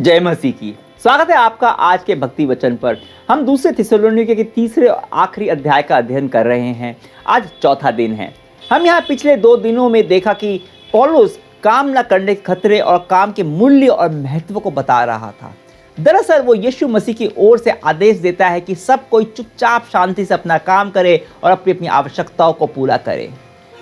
जय मसीह की। स्वागत है आपका आज के भक्ति वचन पर। हम दूसरे थिस्सलुनीके के तीसरे और आखिरी अध्याय का अध्ययन कर रहे हैं। आज चौथा दिन है। हम यहाँ पिछले 2 दिनों में देखा कि पौलुस काम न करने के खतरे और काम के मूल्य और महत्व को बता रहा था। दरअसल वो यीशु मसीह की ओर से आदेश देता है कि सब कोई चुपचाप शांति से अपना काम करे और अपनी अपनी आवश्यकताओं को पूरा करे।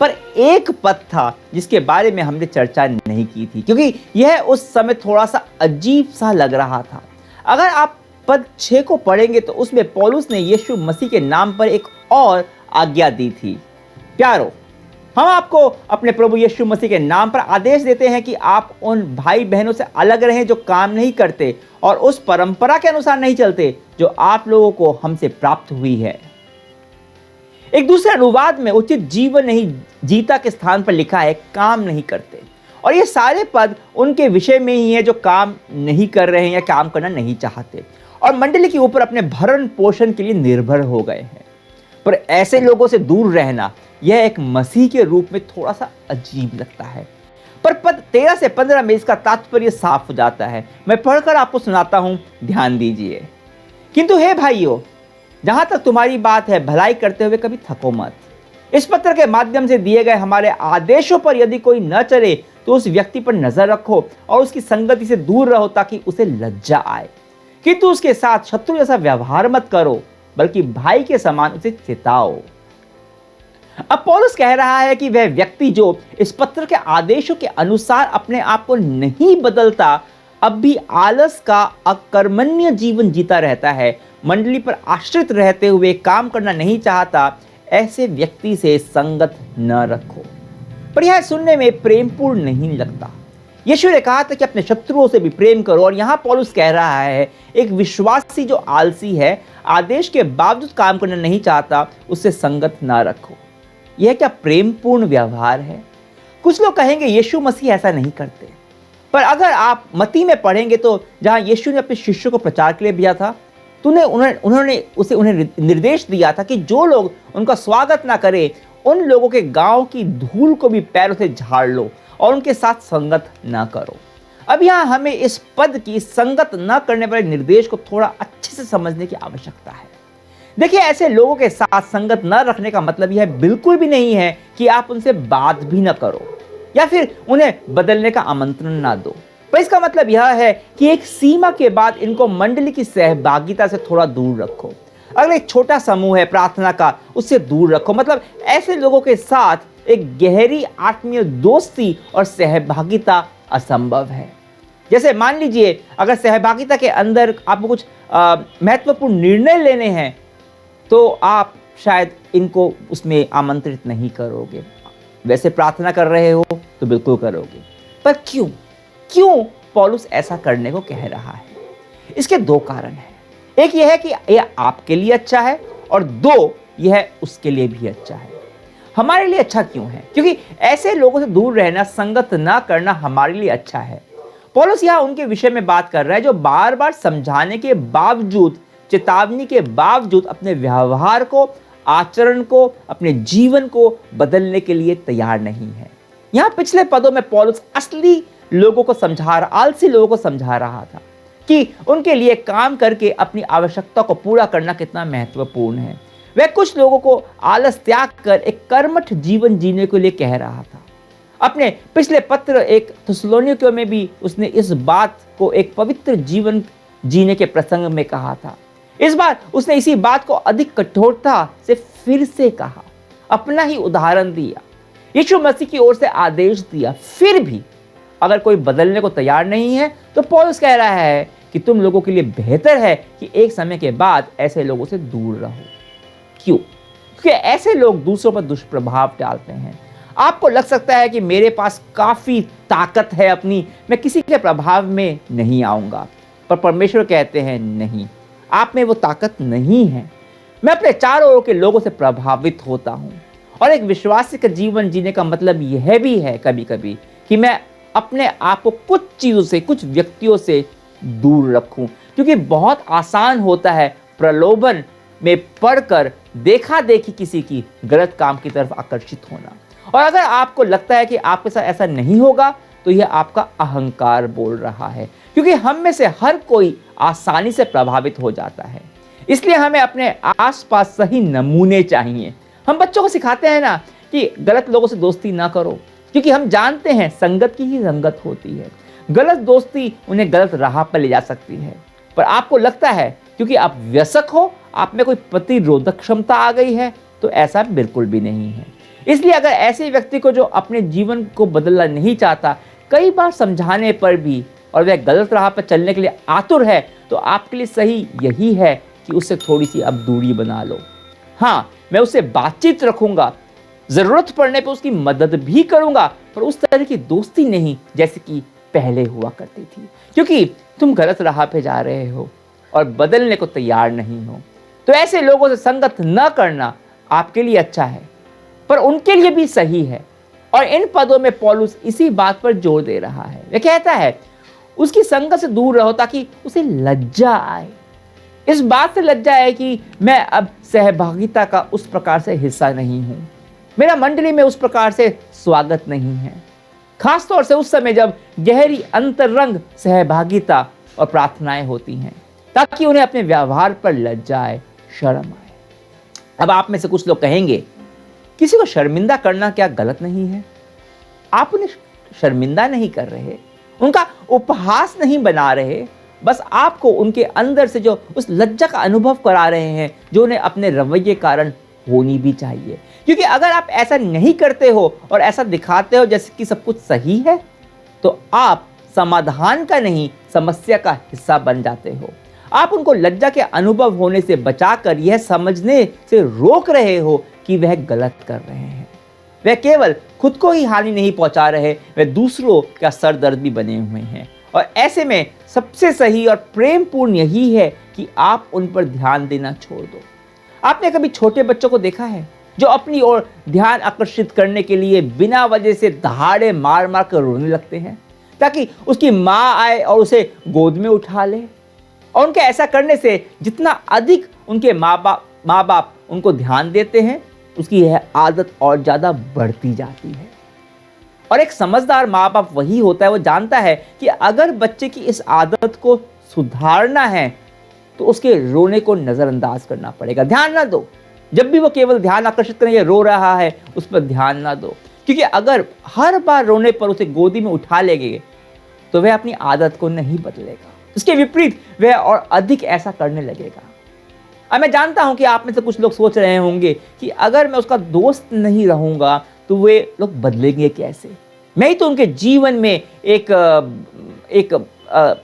पर एक पद था जिसके बारे में हमने चर्चा नहीं की थी, क्योंकि यह उस समय थोड़ा सा अजीब सा लग रहा था। अगर आप पद 6 को पढ़ेंगे तो उसमें पौलुस ने यीशु मसीह के नाम पर एक और आज्ञा दी थी। प्यारो, हम आपको अपने प्रभु यीशु मसीह के नाम पर आदेश देते हैं कि आप उन भाई बहनों से अलग रहें जो काम नहीं करते और उस परंपरा के अनुसार नहीं चलते जो आप लोगों को हमसे प्राप्त हुई है। एक दूसरे अनुवाद में उचित जीवन नहीं जीता के स्थान पर लिखा है काम नहीं करते, और ये सारे पद उनके विषय में ही है जो काम नहीं कर रहे हैं या काम करना नहीं चाहते और मंडली के ऊपर अपने भरण पोषण के लिए निर्भर हो गए हैं। पर ऐसे लोगों से दूर रहना यह एक मसीह के रूप में थोड़ा सा अजीब लगता है। पर पद 13 से 15 में इसका तात्पर्य साफ हो जाता है। मैं पढ़कर आपको सुनाता हूं, ध्यान दीजिए। किंतु हे भाइयों, जहां तक तुम्हारी बात है, भलाई करते हुए कभी थको मत। इस पत्र के माध्यम से दिए गए हमारे आदेशों पर यदि कोई न चले तो उस व्यक्ति पर नजर रखो और उसकी संगति से दूर रहो ताकि उसे लज्जा आए। किंतु उसके साथ शत्रु जैसा व्यवहार मत करो, बल्कि भाई के समान उसे चिताओ। अब पौलुस कह रहा है कि वह व्यक्ति जो इस पत्र के आदेशों के अनुसार अपने आप को नहीं बदलता, अब भी आलस का अकर्मण्य जीवन जीता रहता है, मंडली पर आश्रित रहते हुए काम करना नहीं चाहता, ऐसे व्यक्ति से संगत न रखो। पर यह सुनने में प्रेमपूर्ण नहीं लगता। यीशु ने कहा था कि अपने शत्रुओं से भी प्रेम करो, और यहाँ पौलुस कह रहा है एक विश्वासी जो आलसी है, आदेश के बावजूद काम करना नहीं चाहता, उससे संगत ना रखो। यह क्या प्रेमपूर्ण व्यवहार है? कुछ लोग कहेंगे यीशु मसीह ऐसा नहीं करते, पर अगर आप मत्ती में पढ़ेंगे तो जहाँ यीशु ने अपने शिष्यों को प्रचार के लिए भेजा था, तो उन्हें निर्देश दिया था कि जो लोग उनका स्वागत ना करें, उन लोगों के गांव की धूल को भी पैरों से झाड़ लो और उनके साथ संगत ना करो। अब यहाँ हमें इस पद की संगत न करने वाले निर्देश को थोड़ा अच्छे से समझने की आवश्यकता है। देखिए, ऐसे लोगों के साथ संगत न रखने का मतलब यह बिल्कुल भी नहीं है कि आप उनसे बात भी न करो या फिर उन्हें बदलने का आमंत्रण ना दो। पर इसका मतलब यह है कि एक सीमा के बाद इनको मंडली की सहभागिता से थोड़ा दूर रखो। अगर एक छोटा समूह है प्रार्थना का, उससे दूर रखो। मतलब ऐसे लोगों के साथ एक गहरी आत्मीय दोस्ती और सहभागिता असंभव है। जैसे मान लीजिए, अगर सहभागिता के अंदर आपको कुछ महत्वपूर्ण निर्णय लेने हैं तो आप शायद इनको उसमें आमंत्रित नहीं करोगे। वैसे प्रार्थना कर रहे हो तो बिल्कुल करोगे। पर क्यों पौलुस ऐसा करने को कह रहा है? इसके 2 कारण हैं। एक यह है कि यह आपके लिए अच्छा है, और 2 यह उसके लिए भी अच्छा है। हमारे लिए अच्छा क्यों है? क्योंकि ऐसे लोगों से दूर रहना, संगत ना करना हमारे लिए अच्छा है। पौलुस यहाँ उनके विषय में बात कर रहा है जो बार बार समझाने के बावजूद, चेतावनी के बावजूद अपने व्यवहार को, आचरण को, अपने जीवन को बदलने के लिए तैयार नहीं है। यहाँ पिछले पदों में पौलुस असली लोगों को आलसी लोगों को समझा रहा था कि उनके लिए काम करके अपनी आवश्यकता को पूरा करना कितना महत्वपूर्ण है। वह कुछ लोगों को आलस त्याग कर एक कर्मठ जीवन जीने के लिए कह रहा था। अपने पिछले पत्र 1 थिस्सलुनीके में भी उसने इस बात को एक पवित्र जीवन जीने के प्रसंग में कहा था। इस बार उसने इसी बात को अधिक कठोरता से फिर से कहा, अपना ही उदाहरण दिया, यीशु मसीह की ओर से आदेश दिया। फिर भी अगर कोई बदलने को तैयार नहीं है तो पौलुस कह रहा है कि तुम लोगों के लिए बेहतर है कि एक समय के बाद ऐसे लोगों से दूर रहो। क्यों? क्योंकि ऐसे लोग दूसरों पर दुष्प्रभाव डालते हैं। आपको लग सकता है कि मेरे पास काफी ताकत है अपनी, मैं किसी के प्रभाव में नहीं आऊंगा। पर परमेश्वर कहते हैं नहीं, आप में वो ताकत नहीं है। मैं अपने चारों ओर के लोगों से प्रभावित होता हूं, और एक विश्वासी का जीवन जीने का मतलब यह भी है कभी कभी कि मैं अपने आप को कुछ चीज़ों से, कुछ व्यक्तियों से दूर रखूं, क्योंकि बहुत आसान होता है प्रलोभन में पड़कर देखा देखी किसी की गलत काम की तरफ आकर्षित होना। और अगर आपको लगता है कि आपके साथ ऐसा नहीं होगा तो यह आपका अहंकार बोल रहा है, क्योंकि हम में से हर कोई आसानी से प्रभावित हो जाता है। इसलिए हमें अपने आसपास सही नमूने चाहिए। हम बच्चों को सिखाते हैं ना कि गलत लोगों से दोस्ती ना करो, क्योंकि हम जानते हैं संगत की ही रंगत होती है। गलत दोस्ती उन्हें गलत राह पर ले जा सकती है। पर आपको लगता है क्योंकि आप व्यसक हो, आप में कोई प्रतिरोधक क्षमता आ गई है, तो ऐसा बिल्कुल भी नहीं है। इसलिए अगर ऐसे व्यक्ति को जो अपने जीवन को बदलना नहीं चाहता, कई बार समझाने पर भी और वह गलत राह पर चलने के लिए आतुर है, तो आपके लिए सही यही है कि उससे थोड़ी सी अब दूरी बना लो। हाँ, मैं उससे बातचीत रखूंगा, जरूरत पड़ने पर उसकी मदद भी करूंगा, पर उस तरह की दोस्ती नहीं जैसे कि पहले हुआ करती थी, क्योंकि तुम गलत राह पे जा रहे हो और बदलने को तैयार नहीं हो। तो ऐसे लोगों से संगत न करना आपके लिए अच्छा है, पर उनके लिए भी सही है। और इन पदों में पौलुस इसी बात पर जोर दे रहा है। वह कहता है उसकी संगत से दूर रहो ताकि उसे लज्जा आए। इस बात से लज्जा है कि मैं अब सहभागिता का उस प्रकार से हिस्सा नहीं हूं, मेरा मंडली में उस प्रकार से स्वागत नहीं है, खासतौर से उस समय जब गहरी अंतरंग सहभागिता और प्रार्थनाएं होती हैं, ताकि उन्हें अपने व्यवहार पर लज्जा आए, शर्म आए। अब आप में से कुछ लोग कहेंगे, किसी को शर्मिंदा करना क्या गलत नहीं है? आप उन्हें शर्मिंदा नहीं कर रहे, उनका उपहास नहीं बना रहे, बस आपको उनके अंदर से जो उस लज्जा का अनुभव करा रहे हैं, जो उन्हें अपने रवैये कारण होनी भी चाहिए। क्योंकि अगर आप ऐसा नहीं करते हो और ऐसा दिखाते हो जैसे कि सब कुछ सही है, तो आप समाधान का नहीं, समस्या का हिस्सा बन जाते हो। आप उनको लज्जा के अनुभव होने से बचाकर यह समझने से रोक रहे हो कि वह गलत कर रहे हैं। वह केवल खुद को ही हानि नहीं पहुंचा रहे, वह दूसरों का सरदर्द भी बने हुए हैं। और ऐसे में सबसे सही और प्रेमपूर्ण यही है कि आप उन पर ध्यान देना छोड़ दो। आपने कभी छोटे बच्चों को देखा है जो अपनी ओर ध्यान आकर्षित करने के लिए बिना वजह से दहाड़े मार मार कर रोने लगते हैं, ताकि उसकी माँ आए और उसे गोद में उठा ले? और उनके ऐसा करने से जितना अधिक उनके माँ बाप उनको ध्यान देते हैं, उसकी यह आदत और ज़्यादा बढ़ती जाती है। और एक समझदार माँ बाप वही होता है, वो जानता है कि अगर बच्चे की इस आदत को सुधारना है तो उसके रोने को नज़रअंदाज करना पड़ेगा। ध्यान ना दो, जब भी वो केवल ध्यान आकर्षित करें, ये रो रहा है, उस पर ध्यान ना दो, क्योंकि अगर हर बार रोने पर उसे गोदी में उठा लेंगे तो वह अपनी आदत को नहीं बदलेगा। इसके विपरीत वह और अधिक ऐसा करने लगेगा। अब मैं जानता हूं कि आप में से कुछ लोग सोच रहे होंगे कि अगर मैं उसका दोस्त नहीं रहूंगा तो वे लोग बदलेंगे कैसे? मैं ही तो उनके जीवन में एक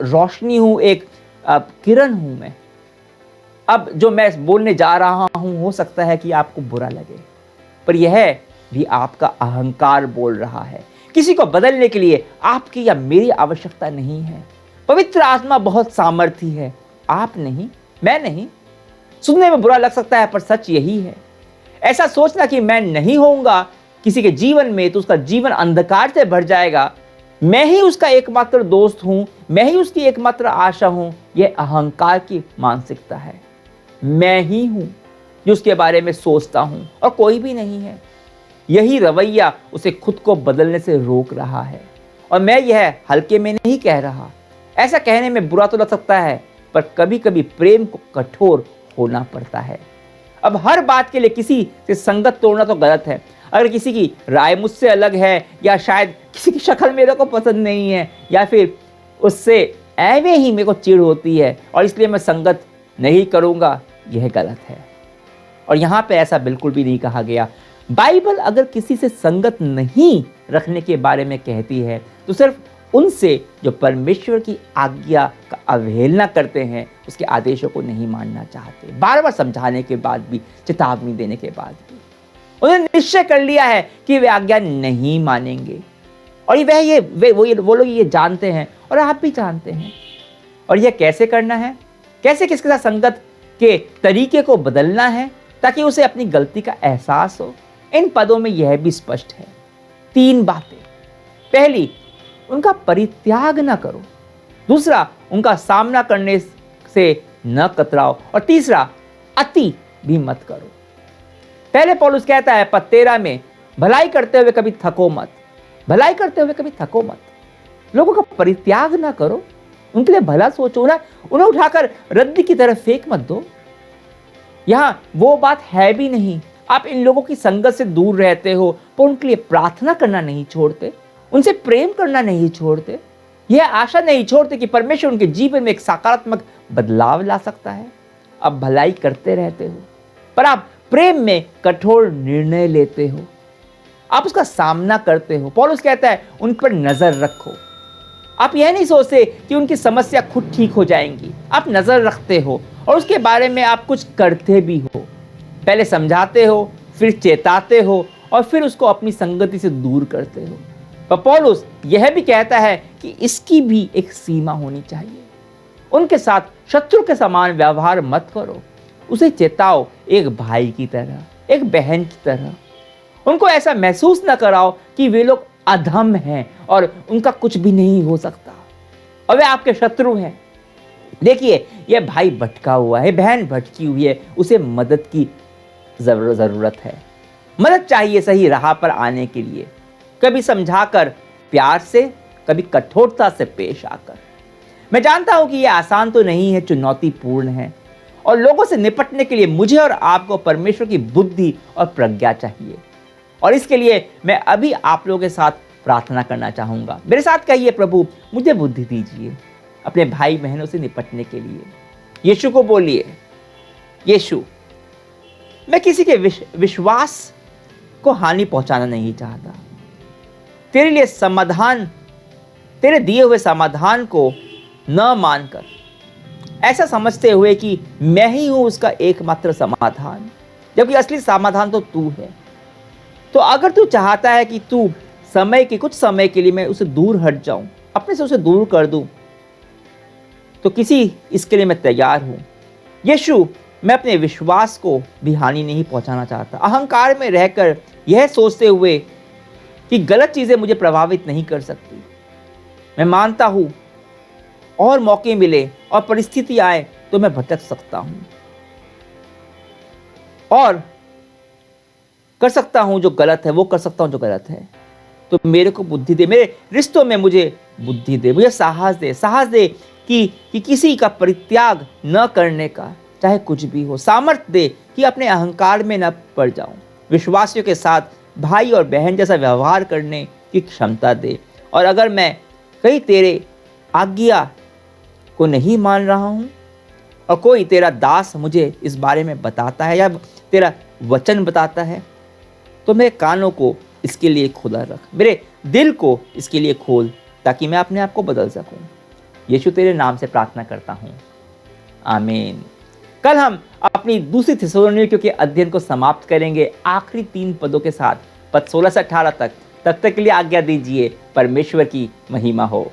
रोशनी हूं, एक किरण हूं मैं। अब जो मैं बोलने जा रहा हूं, हो सकता है कि आपको बुरा लगे, पर यह भी आपका अहंकार बोल रहा है। किसी को बदलने के लिए आपकी या मेरी आवश्यकता नहीं है। पवित्र आत्मा बहुत सामर्थी है, आप नहीं, मैं नहीं। सुनने में बुरा लग सकता है, पर सच यही है। ऐसा सोचना कि मैं नहीं होऊंगा किसी के जीवन में तो उसका जीवन अंधकार से भर जाएगा, मैं ही उसका एकमात्र दोस्त हूं, मैं ही उसकी एकमात्र आशा हूं, यह अहंकार की मानसिकता है। मैं ही हूं जो उसके बारे में सोचता हूं और कोई भी नहीं है। यही रवैया उसे खुद को बदलने से रोक रहा है। और मैं यह हल्के में नहीं कह रहा, ऐसा कहने में बुरा तो लग सकता है, पर कभी कभी प्रेम को कठोर होना पड़ता है। अब हर बात के लिए किसी से संगत तोड़ना तो गलत है। अगर किसी की राय मुझसे अलग है, या शायद किसी की शक्ल मेरे को पसंद नहीं है, या फिर उससे ऐवे ही मेरे को चिढ़ होती है और इसलिए मैं संगत नहीं करूँगा, यह गलत है। और यहाँ पे ऐसा बिल्कुल भी नहीं कहा गया। बाइबल अगर किसी से संगत नहीं रखने के बारे में कहती है तो सिर्फ उनसे जो परमेश्वर की आज्ञा का अवहेलना करते हैं, उसके आदेशों को नहीं मानना चाहते। बार बार समझाने के बाद भी, चेतावनी देने के बाद भी उन्होंने निश्चय कर लिया है कि वे आज्ञा नहीं मानेंगे। और वो लोग ये जानते हैं और आप भी जानते हैं। और यह कैसे करना है, कैसे किसके साथ संगत के तरीके को बदलना है ताकि उसे अपनी गलती का एहसास हो, इन पदों में यह भी स्पष्ट है। 3 बातें। पहली, उनका परित्याग न करो। दूसरा, उनका सामना करने से न कतराओ। और तीसरा, अति भी मत करो। पहले पौलुस कहता है पद 13 में, भलाई करते हुए कभी थको मत। भलाई करते हुए कभी थको मत। लोगों का परित्याग ना करो, उनके लिए भला सोचो ना, उन्हें उठाकर रद्दी की तरफ फेंक मत दो। यहां वो बात है भी नहीं। आप इन लोगों की संगत से दूर रहते हो पर उनके लिए प्रार्थना करना नहीं छोड़ते, उनसे प्रेम करना नहीं छोड़ते, यह आशा नहीं छोड़ते कि परमेश्वर उनके जीवन में एक सकारात्मक बदलाव ला सकता है। आप भलाई करते रहते हो पर आप प्रेम में कठोर निर्णय लेते हो, आप उसका सामना करते हो। पौलुस कहता है उन पर नजर रखो। आप यह नहीं सोचते कि उनकी समस्या खुद ठीक हो जाएंगी, आप नजर रखते हो और उसके बारे में आप कुछ करते भी हो। पहले समझाते हो, फिर चेताते हो और फिर उसको अपनी संगति से दूर करते हो। पर पौलुस यह भी कहता है कि इसकी भी एक सीमा होनी चाहिए। उनके साथ शत्रु के समान व्यवहार मत करो, उसे चेताओ एक भाई की तरह, एक बहन की तरह। उनको ऐसा महसूस न कराओ कि वे लोग अधम हैं और उनका कुछ भी नहीं हो सकता और वे आपके शत्रु हैं। देखिए, यह भाई भटका हुआ है, बहन भटकी हुई है, उसे मदद की जरूरत है। मदद चाहिए सही राह पर आने के लिए, कभी समझाकर प्यार से, कभी कठोरता से पेश आकर। मैं जानता हूं कि यह आसान तो नहीं है, चुनौतीपूर्ण है और लोगों से निपटने के लिए मुझे और आपको परमेश्वर की बुद्धि और प्रज्ञा चाहिए। और इसके लिए मैं अभी आप लोगों के साथ प्रार्थना करना चाहूंगा। मेरे साथ कहिए, प्रभु मुझे बुद्धि दीजिए अपने भाई बहनों से निपटने के लिए। यीशु को बोलिए, यीशु मैं किसी के विश्वास को हानि पहुंचाना नहीं चाहता। तेरे लिए समाधान, तेरे दिए हुए समाधान को न मानकर, ऐसा समझते हुए कि मैं ही हूं उसका एकमात्र समाधान, जबकि असली समाधान तो तू है। तो अगर तू चाहता है कि तू कुछ समय के लिए मैं उसे दूर हट जाऊं, अपने से उसे दूर कर दूं, तो इसके लिए मैं तैयार हूं। यीशु, मैं अपने विश्वास को भी हानि नहीं पहुंचाना चाहता। अहंकार में रहकर यह सोचते हुए कि गलत चीजें मुझे प्रभावित नहीं कर सकती। मैं मानता हूं और मौके मिले और परिस्थिति आए तो मैं भटक सकता हूं और कर सकता हूं जो गलत है, वो कर सकता हूं जो गलत है। तो मेरे को बुद्धि दे, मेरे रिश्तों में मुझे बुद्धि दे, मुझे साहस दे कि किसी का परित्याग न करने का, चाहे कुछ भी हो। सामर्थ्य दे कि अपने अहंकार में न पड़ जाऊं। विश्वासियों के साथ भाई और बहन जैसा व्यवहार करने की क्षमता दे। और अगर मैं कहीं तेरे आज्ञा को नहीं मान रहा हूं और कोई तेरा दास मुझे इस बारे में बताता है या तेरा वचन बताता है, तो मेरे कानों को इसके लिए खुला रख, मेरे दिल को इसके लिए खोल, ताकि मैं अपने आप को बदल सकूं। यीशु तेरे नाम से प्रार्थना करता हूं, आमीन। कल हम अपनी दूसरी थिस्सलुनीकियों के अध्ययन को समाप्त करेंगे आखिरी 3 पदों के साथ, पद 16 से 18 तक। तब तक के लिए आज्ञा दीजिए। परमेश्वर की महिमा हो।